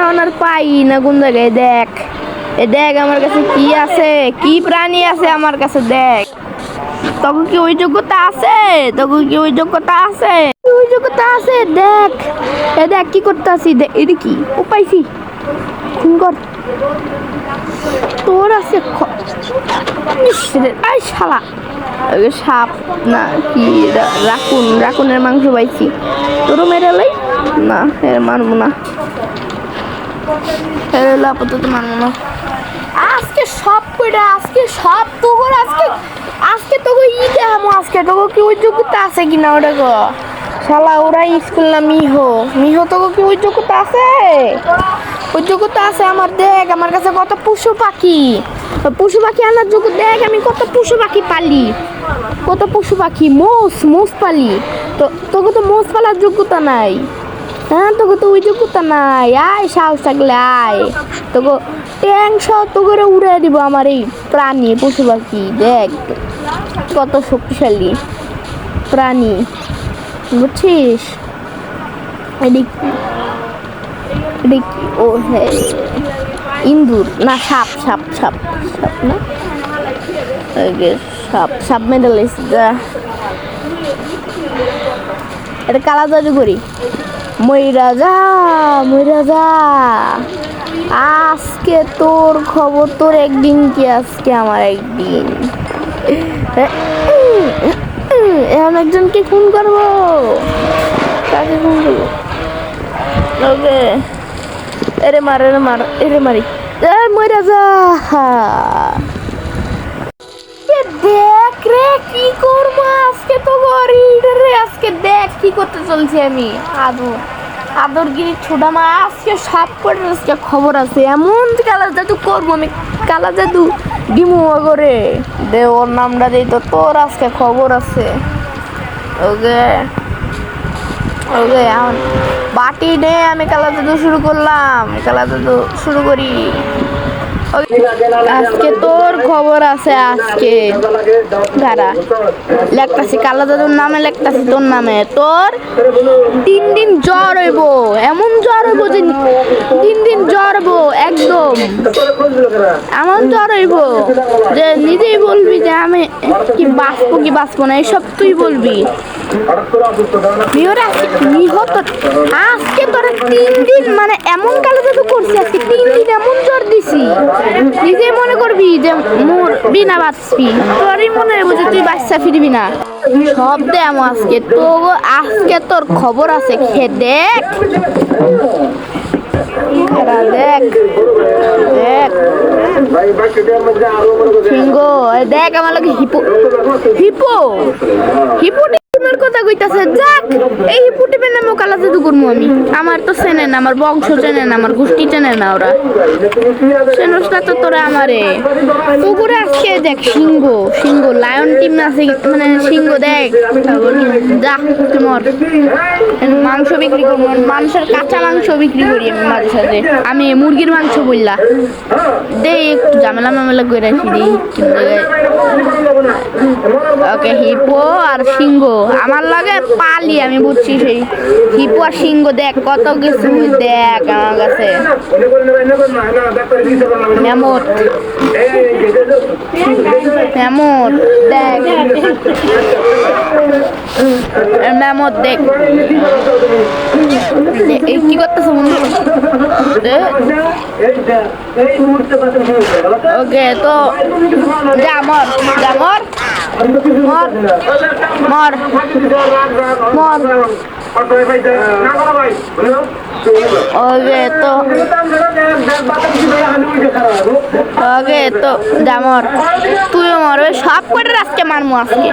এখন আর পাই না কোন জায়গায়। দেখ দেখ আমার কাছে কি আছে, কি প্রাণী আছে আমার কাছে। দেখ তোকে কি ওই যোগ্যতা আছে, তোকে কি ওই যোগ্যতা আছে, ওই যোগ্যতা আছে। দেখ দেখ কি করতে আসি। এটা কি ও পাইছি, খুন কর। তোর আছে শালা সাপ না কি রাকুন, রাকুনের মাংস পাইছি। তোরও মেরে লাই না, মারবো না, আপাতত মারবো না। আজকে সব কইটা, আজকে সব তোর, আজকে আজকে তোকে ই দেখামো। আজকে তোকে কি ওই যোগ্যতা আছে কিনা ওটা গো শালা। ওরা স্কুল না মিহো, মিহো তোকে কি ওই যোগ্যতা আছে, ওই যোগ্যতা আছে আমার। দেখ আমার কাছে কত পশু পাখি, পশু পাখি আনার যোগ্য। দেখ আমি কত পশু পাখি পালি, কত পশু পাখি, মোষ, মোষ পালি। তো তোকে তো মোষ পালার যোগ্যতা নাই। হ্যাঁ তোকে তো ওই যোগ্যতা নাই। আয় সাহস থাকলে আয়, তোকে ট্যাং সহ তোকে উড়ে দিব আমার এই প্রাণী পশু পাখি। দেখ কত শক্তিশালী প্রাণী, বুঝছিস? ও হ্যাঁ ইন্দুর না, সাপ সাপ সাপ সাপ না, সাপ সাপ মেডেল যা। এটা কালা জাদু করি, ময়রা যা, ময়রা যা। আজকে তোর খবর, তোর একদিন কি আজকে আমার একদিন। এখন একজনকে খুন করবো, কাকে খুন করবো? ওকে এরে মার, এরে মার, এরে মারি, ময়রা যা। দেখ রে কি করবো আজকে তো রে। আজকে দেখ কি করতে চলছি আমি। আদরগিরি ছোটা মা আজকে সব করে আজকে খবর আছে। এমন কালা জাদু করবো আমি, কালা জাদু ডিমু করে দে। ওর নামটা দিই তো, তোর আজকে খবর আছে। ওকে ওকে এখন বাটি নে, আমি কালা জাদু শুরু করলাম, কালা জাদু শুরু করি। আজকে তোর খবর আছে। আজকে গারা লেখতাছি কালা জাদুর নামে, লেখতাছি তোর নামে। তোর 3 দিন জ্বর হইব, এমন জ্বর হইব যে 3 দিন জ্বর হইব, একদম এমন জ্বর হইব যে নিজেই বলবি যে আমি কি বাঁচবো কি বাঁচবো না, এসব তুই বলবি। আজকে তোরা 3 দিন মানে এমন কালো জাদু করছি, আজকে 3 দিন এমন জ্বর দিছি, নিজে মনে করবি যে মোর বিনা বাঁচবি। তোরই মনে হইব যে তুই বাচ্চা ফিরবি না। সব দেম আজকে তো, আজকে তোর খবর আছে। খে দেখ দেখ দেখ সিংহ, দেখ আমার লাগে হিপো, হিপো হিপোটি কথা কইতাছে। যাক এই হিপুটিপের নামে কালা জাদু করবো আমি। আমার তো চেনে না, আমার বংশ চেনে না, আমার গোষ্ঠী চেনে না। ওরা চেনস না তো তোরা আমারে। পুকুরে আজকে দেখ সিংহ, সিংহ লায়ন টিম আছে মানে সিংহ। দেখ যা তোমার মাংস বিক্রি করবো, মানুষের কাঁচা মাংস বিক্রি করি আমি মাঝে সাথে। আমি মুরগির মাংস বললা দে, একটু ঝামেলা মামেলা করে রাখি দিই। ওকে হিপো আর সিংহ আমার লাগে পালি আমি, বুঝছি সেই হিপো আর সিংহ। দেখ কত কিছু, দেখ আমার কাছে মেমট, মেমট দেখ, মেমট দেখ কি করতেছে বন্ধু। ওকে তো যা মর, যা মর মর মর মর। ওকে তো ওকে তো যা মর, তুইও মর। সব কটার আজকে মারমো, আজকে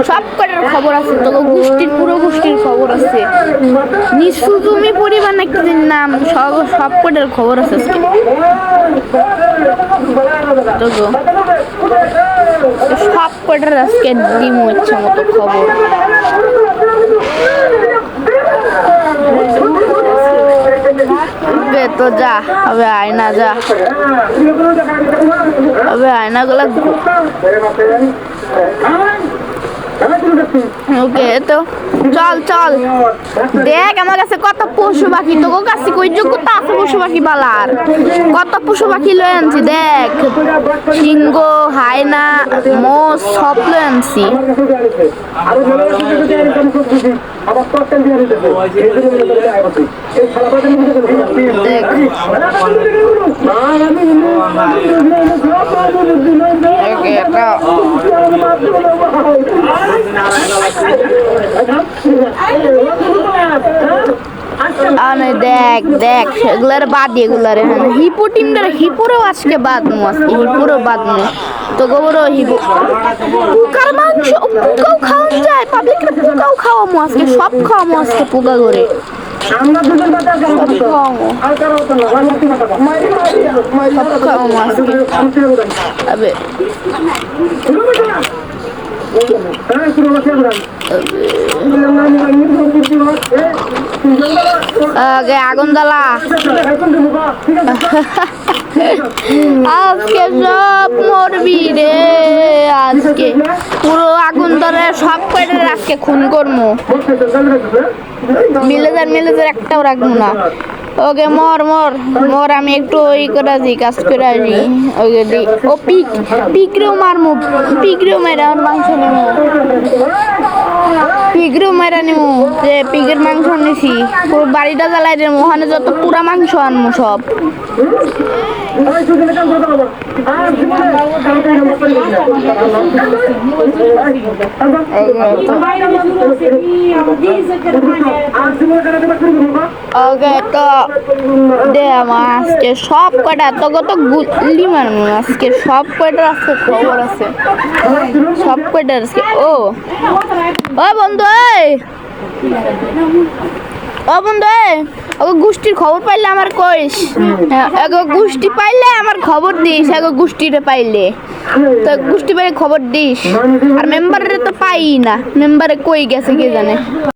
সব কটার খবর আছে। তোকে গোষ্ঠীর পুরো গোষ্ঠীর খবর আছে। নিশু তুমি পরিবার নাকি নাম, সব কটার খবর আছে আজকে। সব কটার আজকে ডিমো ইচ্ছা মতো খবর। তো যা হবে আয়না, যা হবে আয়না গুলা ওকে তো চল চল দেখ আমার কাছে কত পশু পাখি তোর কাছে কই যোগ্যতা আছে পশু পাখি বালার কত পশু পাখি লয়ে আনছি দেখ সিংহ হায়না মোষ সব লয়ে আনছি দেখ দেখ সেগুলার বাদ এগুলার হিপো টিমটার হিপোরও আজকে বাদ মু আজকে হিপোরও বাদ মু তো গোবরও হিপো পোকার মাংস পোকাও খাওয়া যায় পাবলিকরা পোকাও খাওয়া মু আজকে সব খাওয়া মু আজকে পোকা করে আগুন জ্বালা আজকে সব মরবি রে আজকে পুরো আগুন ধরে সব কয়টা আজকে খুন করবো মিলেজার একটাও রাখবো না ওকে মর মর মর আমি একটু ওই করে দিই কাজ করে আসি ওকে দিই ও পিকরেও মারমু পিকরেও মেরে আমার মাংস নেবো পিকরেও মেরা নেবো যে পিকের মাংস নিছি পুরো বাড়িটা জ্বালাই দেবো ওখানে যত পুরা মাংস আনবো সব ওকে তো দে আমার আজকে সব কটা তোকে তো গুলি মারবো আজকে সব কয়টার আজকে খবর আছে সব কয়টার আজকে ও বন্ধু ও বন্ধু ওকে গোষ্ঠীর খবর পাইলে আমার কইস গোষ্ঠী পাইলে আমার খবর দিস গোষ্ঠীরে পাইলে তো গোষ্ঠী পাইলে খবর দিস আর মেম্বারে তো পাই না মেম্বারে কই গেছে কে জানে